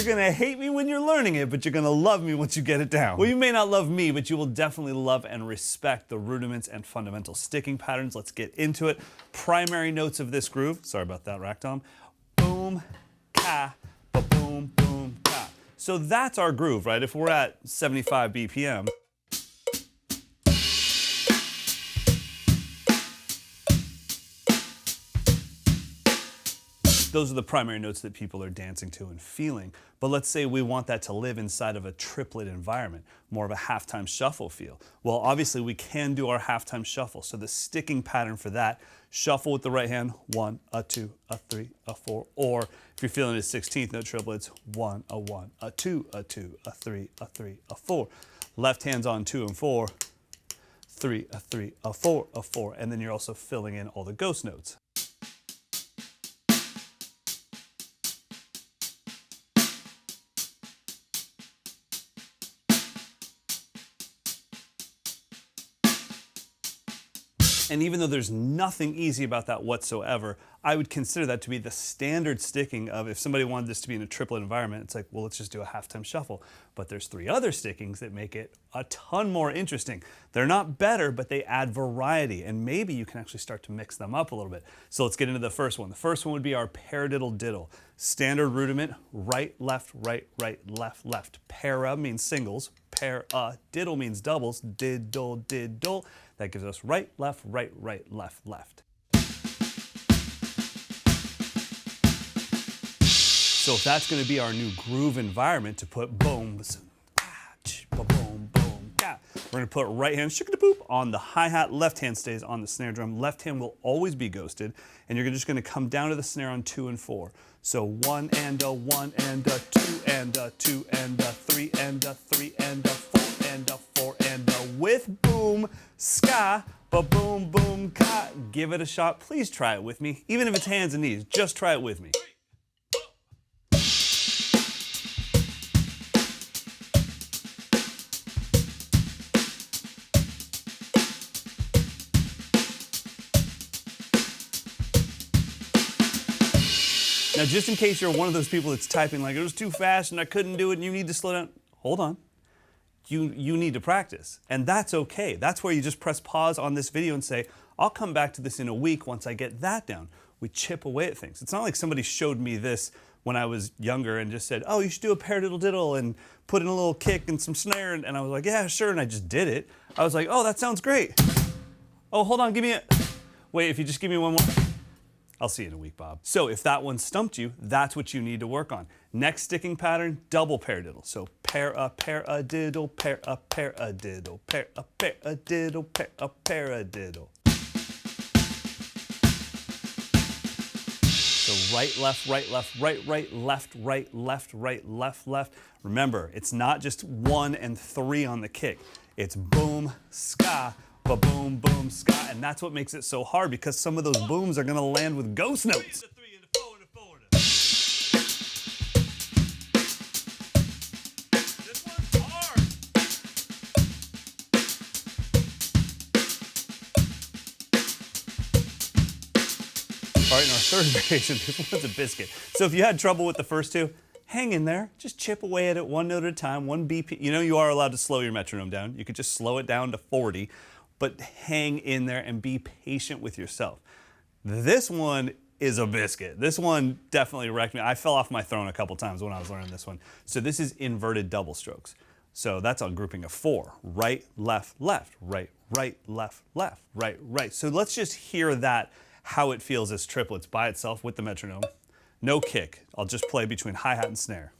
You're gonna hate me when you're learning it, but you're gonna love me once you get it down. Well, you may not love me, but you will definitely love and respect the rudiments and fundamental sticking patterns. Let's get into it. Primary notes of this groove, sorry about that, rack tom. Boom, ka, ba-boom, boom, ka. So that's our groove, right? If we're at 75 BPM. Those are the primary notes that people are dancing to and feeling. But let's say we want that to live inside of a triplet environment, more of a halftime shuffle feel. Well, obviously we can do our halftime shuffle. So the sticking pattern for that, shuffle with the right hand, 1, a 2, a 3, a 4, or if you're feeling a 16th note triplets, 1, a 2, a 2, a 3, a 3, a 4. Left hand's on 2 and 4, 3, a 3, a 4, a 4, and then you're also filling in all the ghost notes. And even though there's nothing easy about that whatsoever, I would consider that to be the standard sticking of if somebody wanted this to be in a triplet environment, it's like, well, let's just do a halftime shuffle. But there's 3 other stickings that make it a ton more interesting. They're not better, but they add variety, and maybe you can actually start to mix them up a little bit. So let's get into the first one. The first one would be our paradiddle diddle. Standard rudiment, right, left, left, left. Para means singles, diddle means doubles, diddle, diddle. That gives us right, left, left, left. So if that's going to be our new groove environment to put boom, boom, boom, we're going to put right hand boop on the hi-hat, left hand stays on the snare drum. Left hand will always be ghosted, and you're just going to come down to the snare on 2 and 4. So 1 and a 1 and a 2 and a 2 and a 3 and a 3 and a 4 and a 4 and a with boom, ska, ba-boom, boom, ka. Give it a shot. Please try it with me. Even if it's hands and knees, just try it with me. Now, just in case you're one of those people that's typing like, it was too fast and I couldn't do it and you need to slow down, hold on. You need to practice, and that's okay. That's where you just press pause on this video and say, I'll come back to this in a week once I get that down. We chip away at things. It's not like somebody showed me this when I was younger and just said, oh, you should do a paradiddle diddle and put in a little kick and some snare, and I was like, yeah, sure, and I just did it. I was like, oh, that sounds great. Oh, hold on, give me a, wait, if you just give me one more. I'll see you in a week, Bob. So if that one stumped you, that's what you need to work on. Next sticking pattern, double paradiddle. So paradiddle, paradiddle, paradiddle, paradiddle. So right, left, left, left. Remember, it's not just 1 and 3 on the kick. It's boom, ska, ba-boom, boom, ska, and that's what makes it so hard because some of those booms are gonna land with ghost notes. This one's hard. All right, in our third variation, this one's a biscuit. So if you had trouble with the first 2, hang in there, just chip away at it 1 note at a time, 1 BPM. You know you are allowed to slow your metronome down. You could just slow it down to 40. But hang in there and be patient with yourself. This one is a biscuit. This one definitely wrecked me. I fell off my throne a couple times when I was learning this one. So this is inverted double strokes. So that's on grouping of 4. Right, left, left, right, left, left, right. So let's just hear that, how it feels as triplets by itself with the metronome. No kick. I'll just play between hi-hat and snare.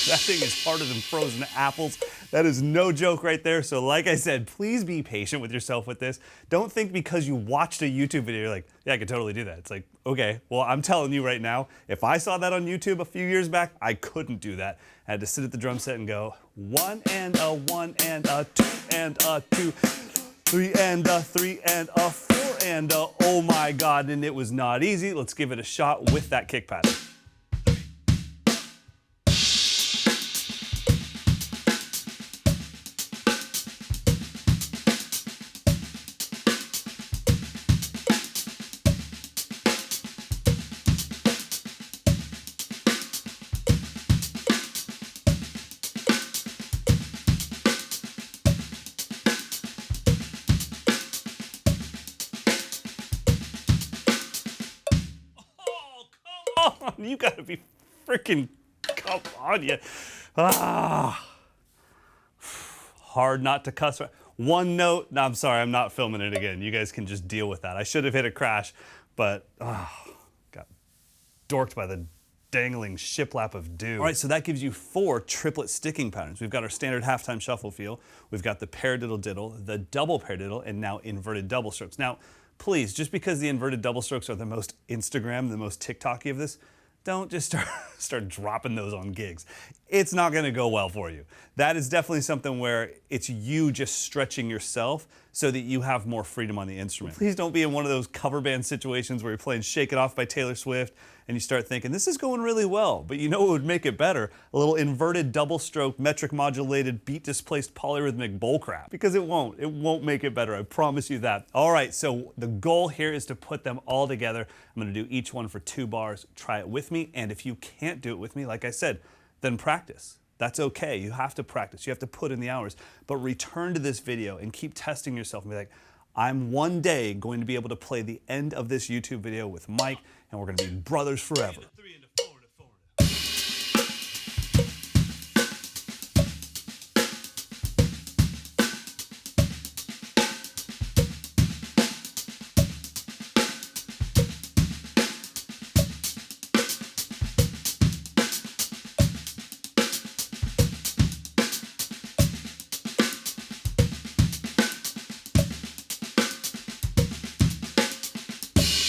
That thing is harder than frozen apples. That is no joke right there. So like I said, please be patient with yourself with this. Don't think because you watched a YouTube video, you're like, yeah, I could totally do that. It's like, okay, well, I'm telling you right now, if I saw that on YouTube a few years back, I couldn't do that. I had to sit at the drum set and go, 1 and a 1 and a 2 and a 2, 3 and a 3 and a 4 and a, oh my God, and it was not easy. Let's give it a shot with that kick pattern. You gotta be freaking, come on, you. Ah. Hard not to cuss. One note, no, I'm sorry, I'm not filming it again. You guys can just deal with that. I should have hit a crash, but got dorked by the dangling shiplap of dew. All right, so that gives you 4 triplet sticking patterns. We've got our standard halftime shuffle feel, we've got the paradiddle diddle, the double paradiddle, and now inverted double strokes. Now, please, just because the inverted double strokes are the most Instagram, the most TikTok-y of this, don't just start dropping those on gigs. It's not gonna go well for you. That is definitely something where it's you just stretching yourself so that you have more freedom on the instrument. Please don't be in one of those cover band situations where you're playing Shake It Off by Taylor Swift and you start thinking, this is going really well, but you know what would make it better? A little inverted double stroke, metric modulated, beat displaced polyrhythmic bullcrap. Because it won't make it better, I promise you that. All right, so the goal here is to put them all together. I'm gonna do each one for 2 bars, try it with me, and if you can't do it with me, like I said, then practice. That's okay, you have to practice, you have to put in the hours, but return to this video and keep testing yourself and be like, I'm one day going to be able to play the end of this YouTube video with Mike, and we're gonna be brothers forever.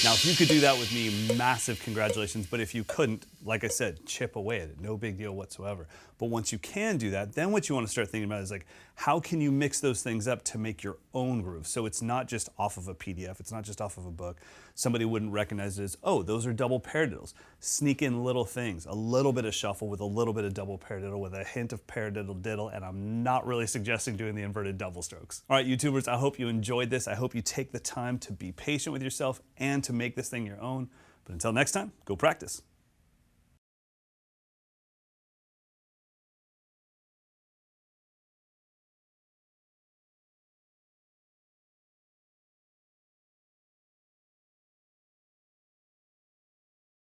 Now, if you could do that with me, massive congratulations. But if you couldn't, like I said, chip away at it. No big deal whatsoever. But once you can do that, then what you want to start thinking about is like, how can you mix those things up to make your own groove? So it's not just off of a PDF. It's not just off of a book. Somebody wouldn't recognize it as, oh, those are double paradiddles. Sneak in little things, a little bit of shuffle with a little bit of double paradiddle with a hint of paradiddle diddle, and I'm not really suggesting doing the inverted double strokes. All right, YouTubers, I hope you enjoyed this. I hope you take the time to be patient with yourself and to make this thing your own. But until next time, go practice.